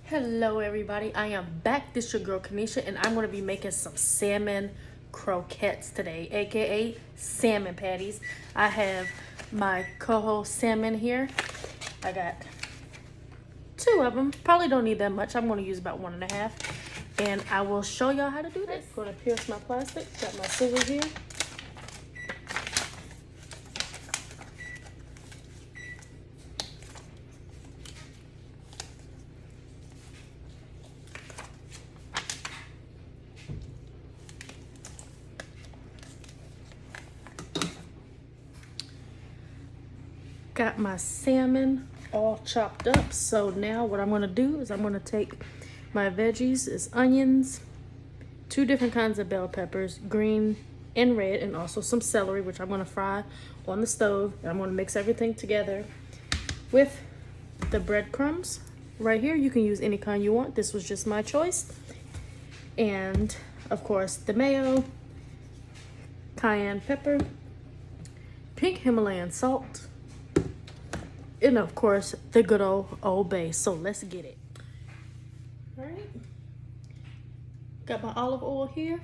Hello everybody, I am back. This is your girl Kanisha and I'm going to be making some salmon croquettes today, aka salmon patties. I have my Coho salmon here. I got 2 of them. Probably don't need that much. I'm going to use about 1.5. And I will show y'all how to do this. Going to pierce my plastic. Got my scissors here. Got my salmon all chopped up. So now what I'm going to do is I'm going to take my veggies, is onions, 2 different kinds of bell peppers, green and red, and also some celery, which I'm going to fry on the stove. And I'm going to mix everything together with the breadcrumbs. Right here, you can use any kind you want. This was just my choice. And of course, the mayo, cayenne pepper, pink Himalayan salt, and of course the good old bay. So let's get it. All right, got my olive oil here.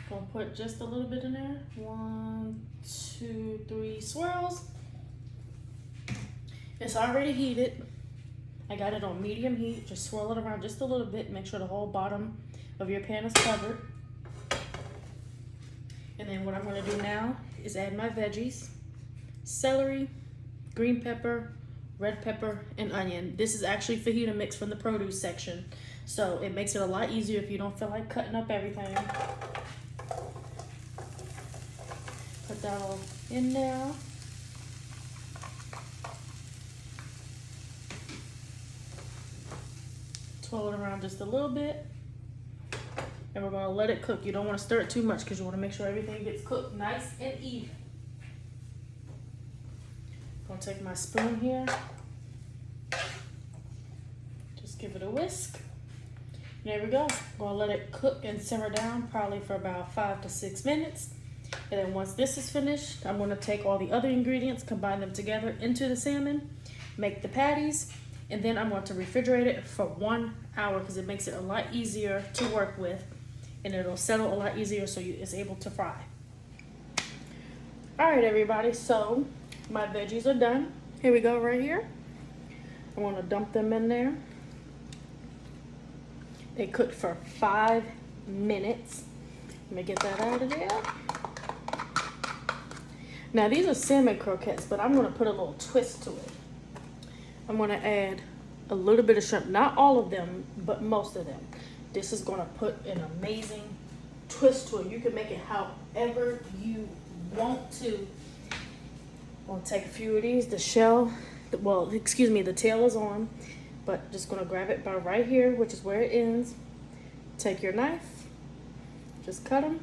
Gonna put just a little bit in there. 1, 2, 3 swirls. It's already heated. I got it on medium heat. Just swirl it around just a little bit. Make sure the whole bottom of your pan is covered. And then what I'm gonna do now is add my veggies: celery, green pepper, red pepper, and onion. This is actually fajita mix from the produce section, so it makes it a lot easier if you don't feel like cutting up everything. Put that all in there. Twirl it around just a little bit, and we're gonna let it cook. You don't want to stir it too much because you want to make sure everything gets cooked nice and even. Gonna take my spoon here, just give it a whisk. There we go. Gonna let it cook and simmer down probably for about 5 to 6 minutes. And then once this is finished, I'm gonna take all the other ingredients, combine them together into the salmon, make the patties, and then I'm going to refrigerate it for 1 hour because it makes it a lot easier to work with, and it'll settle a lot easier so it's able to fry. All right, everybody, so my veggies are done. Here we go, right here. I'm gonna dump them in there. They cooked for 5 minutes. Let me get that out of there. Now these are salmon croquettes, but I'm gonna put a little twist to it. I'm gonna add a little bit of shrimp, not all of them, but most of them. This is gonna put an amazing twist to it. You can make it however you want to. I'm gonna take a few of these. The shell, the tail is on, but just gonna grab it by right here, which is where it ends. Take your knife, just cut them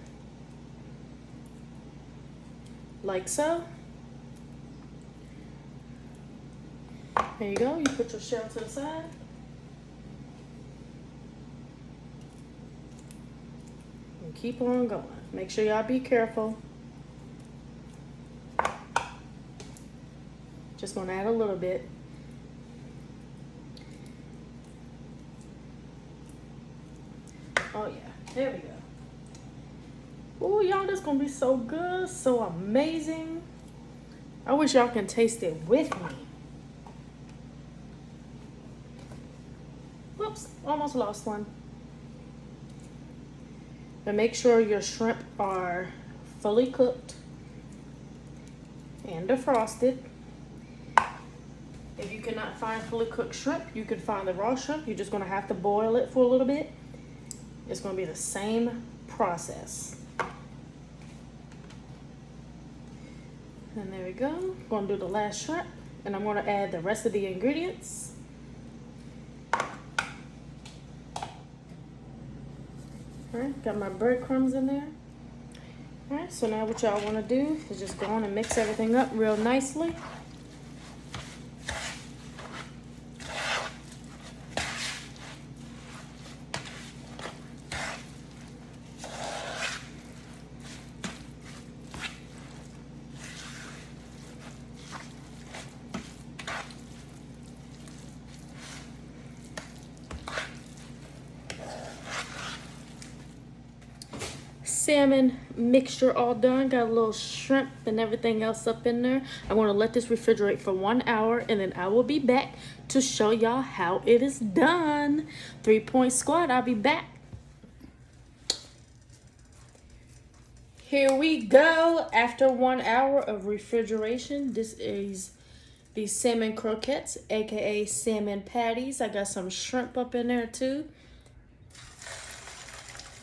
like so. There you go. You put your shell to the side. And keep on going. Make sure y'all be careful. Just gonna add a little bit. Oh yeah, there we go. Oh y'all, this gonna be so good, so amazing. I wish y'all can taste it with me. Whoops, almost lost one. But make sure your shrimp are fully cooked and defrosted. If you cannot find fully cooked shrimp, you can find the raw shrimp. You're just gonna have to boil it for a little bit. It's gonna be the same process. And there we go. I'm gonna do the last shrimp, and I'm gonna add the rest of the ingredients. All right, got my breadcrumbs in there. All right, so now what y'all wanna do is just go on and mix everything up real nicely. salmon mixture all done. Got a little shrimp and everything else up in there. I'm going to let this refrigerate for 1 hour, and then I will be back to show y'all how it is done. 3-point squad, I'll be back. Here we go. After 1 hour of refrigeration, this is the salmon croquettes, aka salmon patties. I got some shrimp up in there too.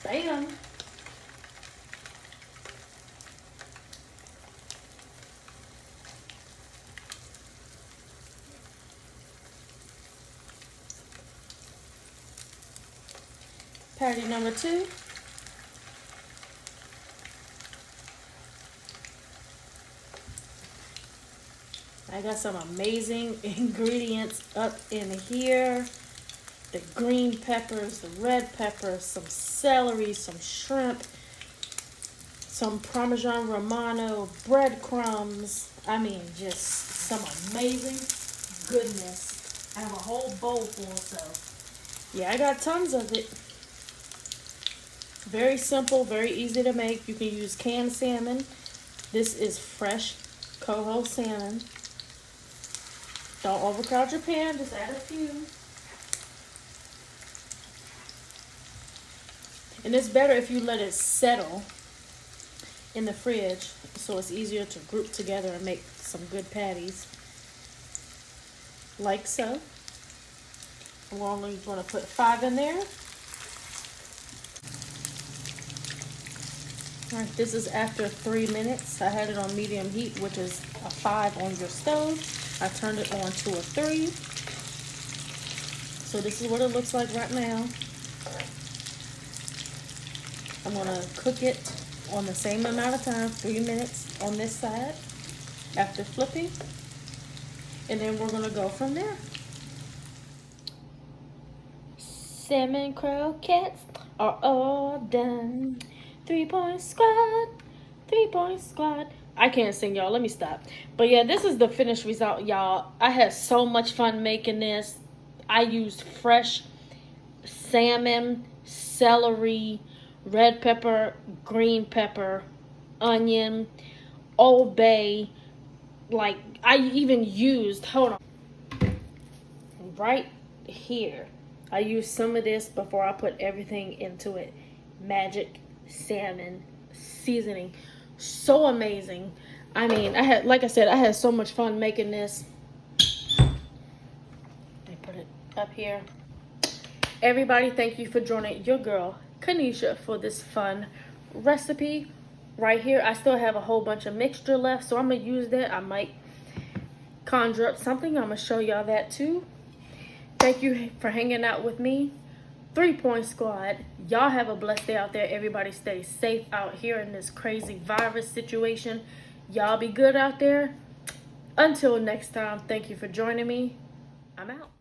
Bam. Patty number 2. I got some amazing ingredients up in here. The green peppers, the red peppers, some celery, some shrimp, some Parmesan Romano, breadcrumbs. I mean, just some amazing goodness. I have a whole bowl full, so yeah, I got tons of it. Very simple, very easy to make. You can use canned salmon. This is fresh Coho salmon. Don't overcrowd your pan, just add a few. And it's better if you let it settle in the fridge so it's easier to group together and make some good patties. Like so. We're only going to put 5 in there. Alright, this is after 3 minutes. I had it on medium heat, which is a 5 on your stove. I turned it on to a 3. So this is what it looks like right now. I'm going to cook it on the same amount of time, 3 minutes on this side after flipping. And then we're going to go from there. Salmon croquettes are all done. 3-point squad, 3-point squad. I can't sing, y'all. Let me stop. But yeah, this is the finished result, y'all. I had so much fun making this. I used fresh salmon, celery, red pepper, green pepper, onion, Old Bay. Like, I even used, hold on, right here. I used some of this before I put everything into it. Magic Salmon Seasoning. So amazing. I mean, like I said, I had so much fun making this. Let me put it up here. Everybody, thank you for joining your girl Kanisha for this fun recipe right here. I still have a whole bunch of mixture left, so I'm gonna use that. I might conjure up something. I'm gonna show y'all that too. Thank you for hanging out with me. 3-point squad. Y'all have a blessed day out there. Everybody stay safe out here in this crazy virus situation. Y'all be good out there. Until next time, thank you for joining me. I'm out.